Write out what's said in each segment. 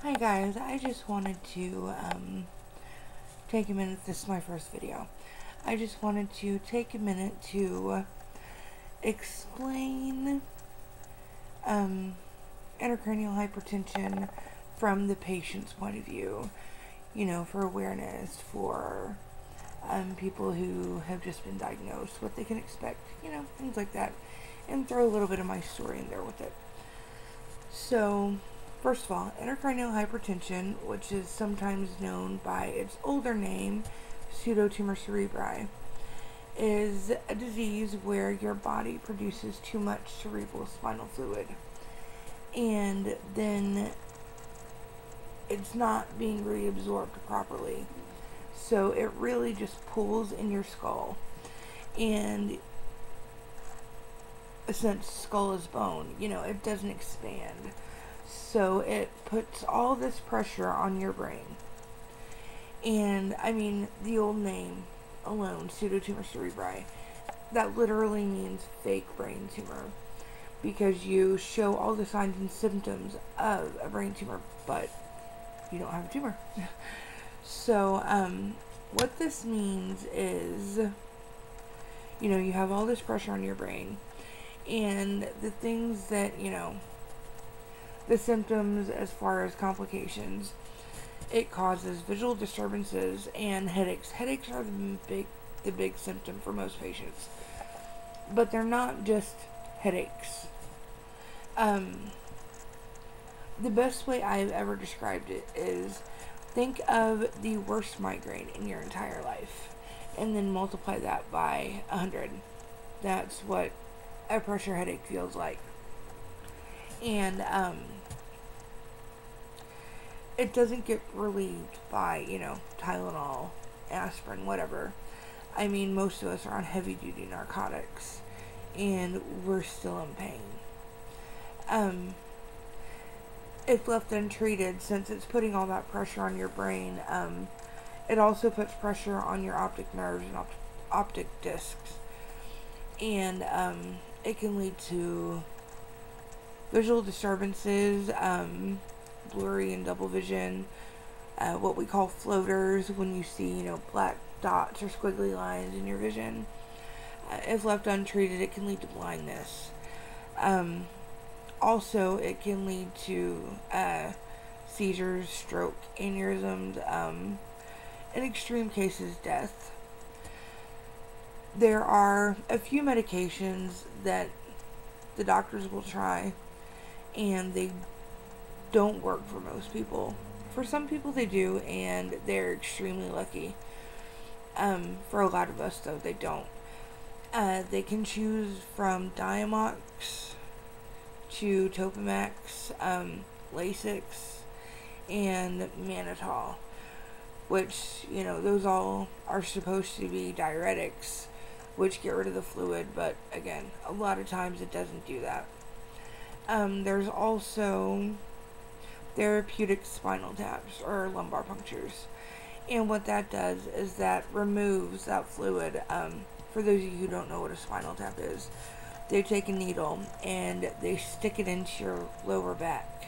Hi guys, I just wanted to take a minute. This is my first video. I just wanted to take a minute to explain intracranial hypertension from the patient's point of view, for awareness, for people who have just been diagnosed, what they can expect, things like that, and throw a little bit of my story in there with it. So, first of all, intracranial hypertension, which is sometimes known by its older name, pseudotumor cerebri, is a disease where your body produces too much cerebral spinal fluid, and then it's not being reabsorbed properly. So it really just pulls in your skull, and since skull is bone, it doesn't expand. So it puts all this pressure on your brain. And I mean, the old name alone, pseudotumor cerebri, that literally means fake brain tumor, because you show all the signs and symptoms of a brain tumor, but you don't have a tumor. So what this means is, you have all this pressure on your brain, and the things that, the symptoms as far as complications, it causes visual disturbances and headaches. Headaches are the big symptom for most patients, but they're not just headaches. The best way I've ever described it is, think of the worst migraine in your entire life, and then multiply that by 100. That's what a pressure headache feels like. And it doesn't get relieved by, Tylenol, aspirin, whatever. I mean, most of us are on heavy duty narcotics, and we're still in pain. If left untreated, since it's putting all that pressure on your brain, it also puts pressure on your optic nerves and optic discs, and it can lead to visual disturbances, blurry and double vision, what we call floaters, when you see, black dots or squiggly lines in your vision. If left untreated, it can lead to blindness. Also, it can lead to seizures, stroke, aneurysms, in extreme cases, death. There are a few medications that the doctors will try, and they don't work for most people. For some people they do, and they're extremely lucky. For a lot of us, though, they don't. They can choose from Diamox to Topamax, Lasix, and Mannitol, which, those all are supposed to be diuretics, which get rid of the fluid, but again, a lot of times it doesn't do that. There's also therapeutic spinal taps or lumbar punctures, and what that does is that removes that fluid. For those of you who don't know what a spinal tap is, they take a needle and they stick it into your lower back,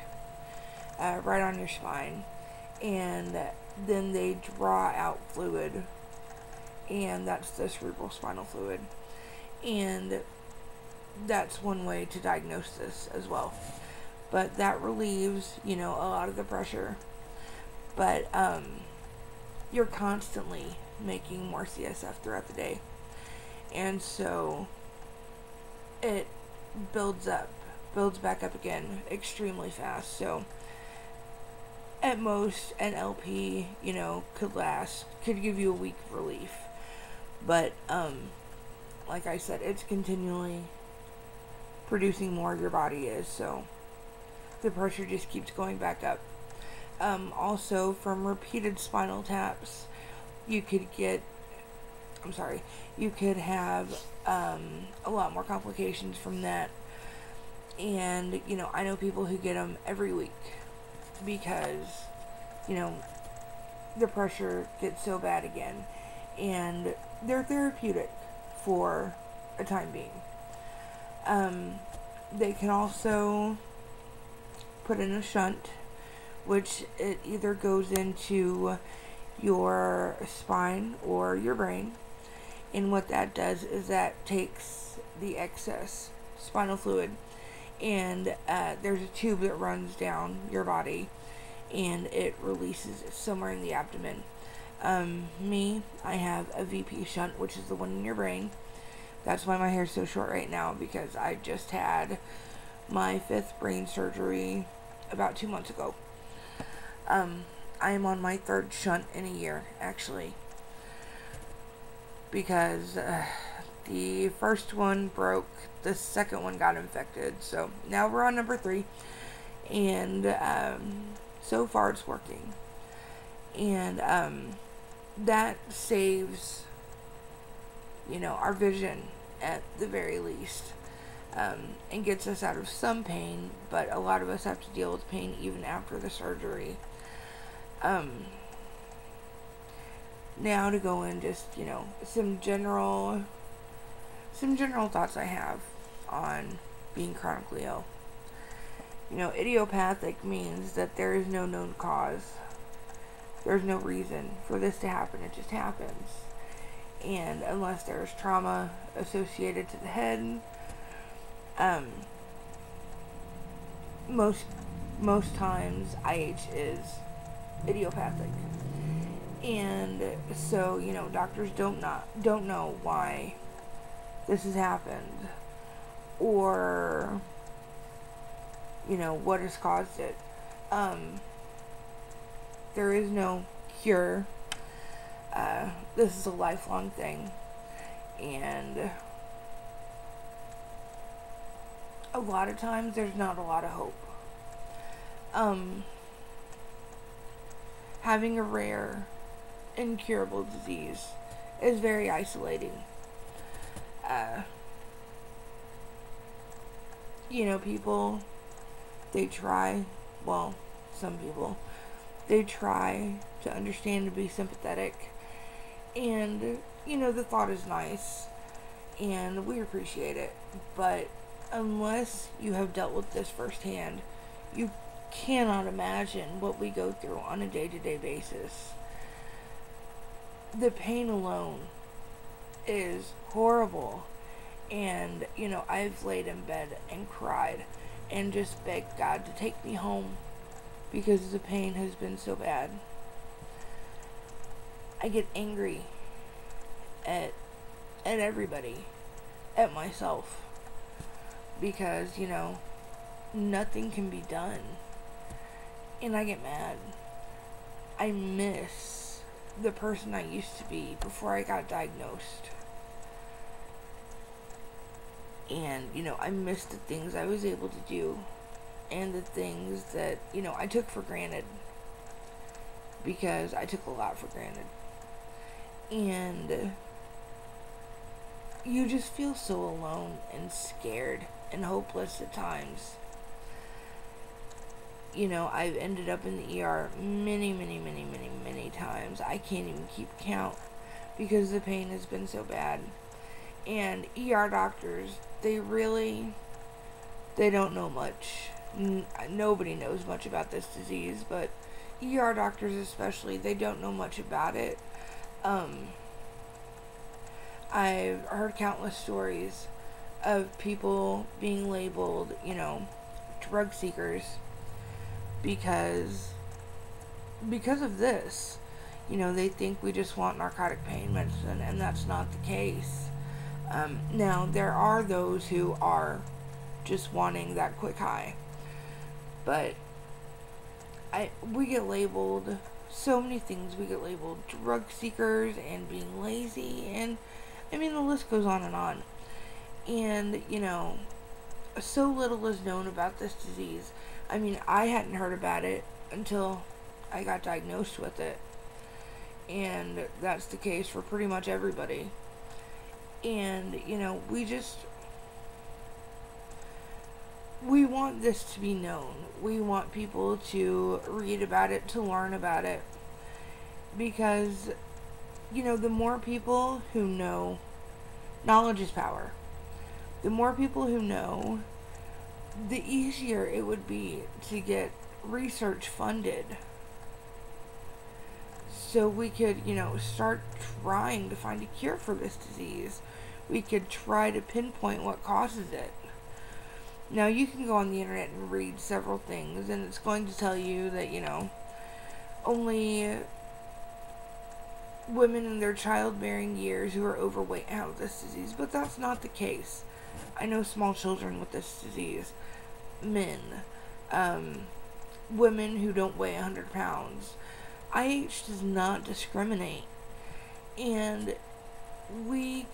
right on your spine, and then they draw out fluid, and that's the cerebral spinal fluid, and that's one way to diagnose this as well. But that relieves, a lot of the pressure, but you're constantly making more CSF throughout the day, and so it builds back up again extremely fast. So at most, an LP, could give you a week of relief, but like I said, it's continually producing more, your body is, so the pressure just keeps going back up. Also, from repeated spinal taps, you could have a lot more complications from that. And, I know people who get them every week because, the pressure gets so bad again. And they're therapeutic for a time being. They can also put in a shunt, which it either goes into your spine or your brain. And what that does is that takes the excess spinal fluid, and there's a tube that runs down your body, and it releases it somewhere in the abdomen. I have a VP shunt, which is the one in your brain. That's why my hair's so short right now, because I just had my 5th brain surgery about 2 months ago. I am on my 3rd shunt in a year, actually, because the first one broke, the second one got infected, so now we're on number 3, and so far it's working, and that saves, our vision at the very least, and gets us out of some pain, but a lot of us have to deal with pain even after the surgery. Now to go in just, some general thoughts I have on being chronically ill. Idiopathic means that there is no known cause. There's no reason for this to happen. It just happens. And unless there's trauma associated to the head, most times IH is idiopathic. And so, doctors don't know why this has happened, or what has caused it. There is no cure. This is a lifelong thing, and a lot of times there's not a lot of hope. Having a rare, incurable disease is very isolating. People, they try, some people, they try to understand and be sympathetic, and, the thought is nice, and we appreciate it, but unless you have dealt with this firsthand, you cannot imagine what we go through on a day-to-day basis. The pain alone is horrible, and, I've laid in bed and cried and just begged God to take me home because the pain has been so bad. I get angry at everybody, at myself, because, nothing can be done, and I get mad. I miss the person I used to be before I got diagnosed, and, I miss the things I was able to do, and the things that, I took for granted, because I took a lot for granted. And you just feel so alone and scared and hopeless at times. I've ended up in the ER many times. I can't even keep count because the pain has been so bad. And ER doctors, they don't know much. Nobody knows much about this disease, but ER doctors especially, they don't know much about it. I've heard countless stories of people being labeled, drug seekers because of this. They think we just want narcotic pain medicine, and that's not the case. Now, there are those who are just wanting that quick high, but we get labeled so many things. We get labeled drug seekers and being lazy, and the list goes on. And, so little is known about this disease. I hadn't heard about it until I got diagnosed with it, and that's the case for pretty much everybody. And, we want this to be known. We want people to read about it, to learn about it, because, the more people who know, knowledge is power. The more people who know, the easier it would be to get research funded so we could, start trying to find a cure for this disease. We could try to pinpoint what causes it. Now, you can go on the internet and read several things, and it's going to tell you that, only women in their childbearing years who are overweight have this disease, but that's not the case. I know small children with this disease, men, women who don't weigh 100 pounds. IH does not discriminate, and we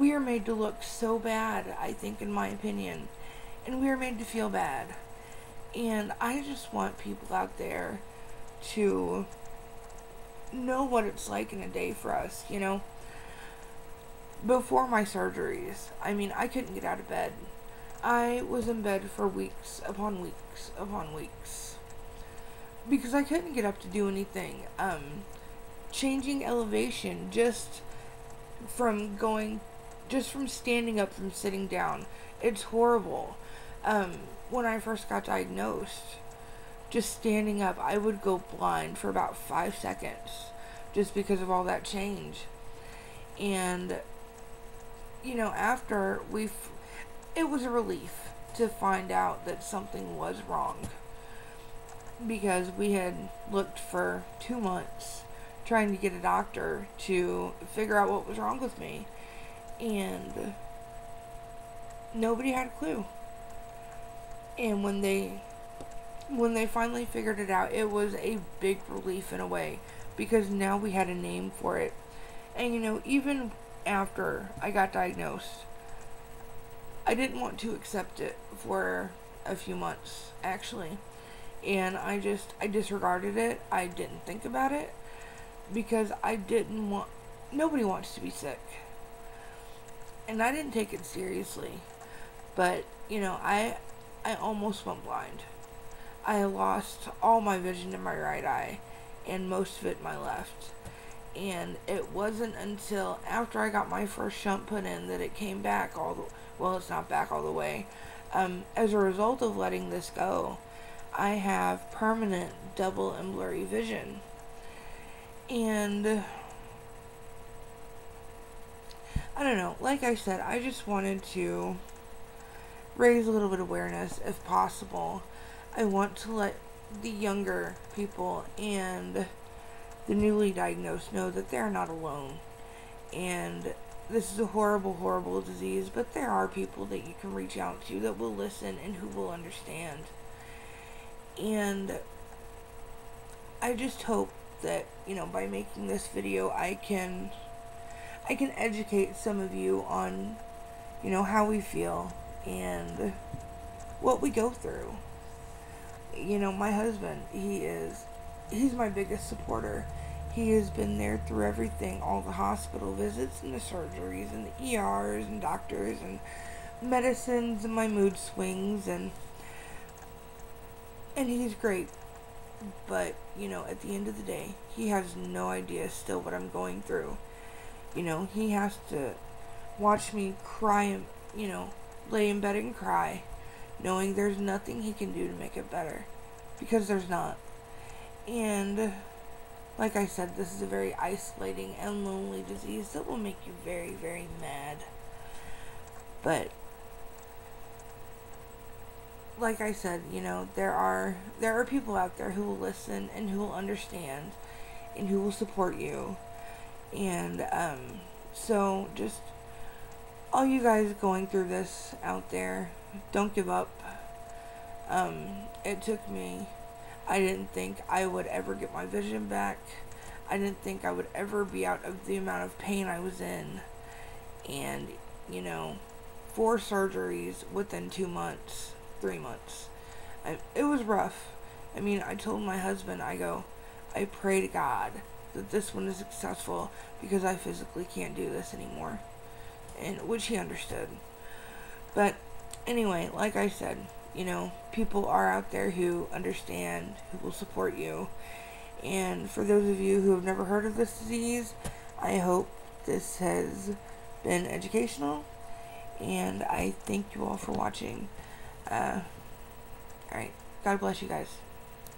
are made to look so bad, I think, in my opinion, and we are made to feel bad. And I just want people out there to know what it's like in a day for us, Before my surgeries, I couldn't get out of bed. I was in bed for weeks upon weeks upon weeks because I couldn't get up to do anything. Changing elevation just from standing up from sitting down, it's horrible. When I first got diagnosed, just standing up, I would go blind for about 5 seconds just because of all that change. And after it was a relief to find out that something was wrong, because we had looked for 2 months trying to get a doctor to figure out what was wrong with me, and nobody had a clue. And when they finally figured it out, it was a big relief in a way, because now we had a name for it. And even after I got diagnosed, I didn't want to accept it for a few months, actually. And I disregarded it. I didn't think about it, because nobody wants to be sick. And I didn't take it seriously. But, I almost went blind. I lost all my vision in my right eye, and most of it in my left. And it wasn't until after I got my first shunt put in that it came back it's not back all the way. As a result of letting this go, I have permanent double and blurry vision. And I don't know, like I said, I just wanted to raise a little bit of awareness if possible. I want to let the younger people and the newly diagnosed know that they're not alone. And this is a horrible, horrible disease, but there are people that you can reach out to that will listen and who will understand. And I just hope that, by making this video, I can educate some of you on, how we feel and what we go through. My husband, he's my biggest supporter. He has been there through everything, all the hospital visits and the surgeries and the ERs and doctors and medicines and my mood swings, and he's great. But, at the end of the day, he has no idea still what I'm going through. He has to watch me cry and, lay in bed and cry, knowing there's nothing he can do to make it better, because there's not. And like I said, this is a very isolating and lonely disease that will make you very, very mad. But like I said, there are people out there who will listen and who will understand and who will support you. And so just all you guys going through this out there, don't give up. It took me, I didn't think I would ever get my vision back. I didn't think I would ever be out of the amount of pain I was in. And, 4 surgeries within 2 months, 3 months. It was rough. I told my husband, I pray to God that this one is successful, because I physically can't do this anymore. And which he understood. But anyway, like I said, people are out there who understand, who will support you. And for those of you who have never heard of this disease, I hope this has been educational, and I thank you all for watching. Alright. God bless you guys.